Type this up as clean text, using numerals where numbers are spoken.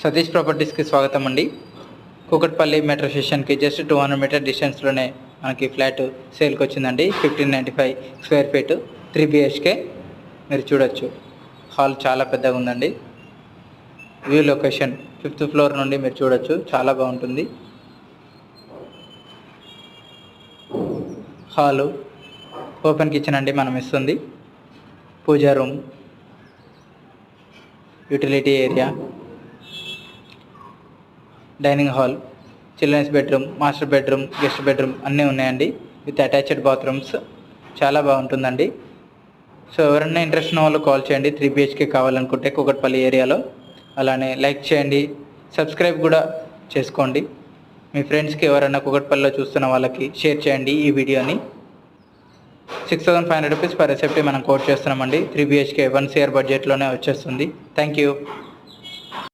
సతీష్ ప్రాపర్టీస్కి స్వాగతం అండి. కూకట్పల్లి మెట్రో స్టేషన్కి జస్ట్ 200 మీటర్ డిస్టెన్స్లోనే మనకి ఫ్లాట్ సేల్కి వచ్చిందండి. 1595 స్క్వేర్ ఫీట్ 3 BHK. మీరు చూడొచ్చు, హాల్ చాలా పెద్దగా ఉందండి. వ్యూ లొకేషన్ 5th ఫ్లోర్ నుండి మీరు చూడొచ్చు, చాలా బాగుంటుంది. హాలు ఓపెన్ కిచెన్ అండి మనం ఇస్తుంది. Puja room, utility area, dining hall, children's bedroom, master bedroom, guest bedroom అన్నీ ఉన్నాయండి. With attached bathrooms. చాలా బాగుంటుందండి. సో ఎవరైనా ఇంట్రెస్ట్ ఉన్న వాళ్ళు కాల్ చేయండి. 3 BHK కావాలనుకుంటే కూకట్పల్లి ఏరియాలో. అలానే లైక్ చేయండి, సబ్స్క్రైబ్ కూడా చేసుకోండి. మీ ఫ్రెండ్స్కి ఎవరైనా కూకట్పల్లిలో చూస్తున్న వాళ్ళకి షేర్ చేయండి ఈ వీడియోని. 6,500 రూపీస్ పర్ రెసిప్ట్ మనం కోట్ చేస్తున్నామండి. 3 BHK 1 CR బడ్జెట్లోనే వచ్చేస్తుంది. Thank you.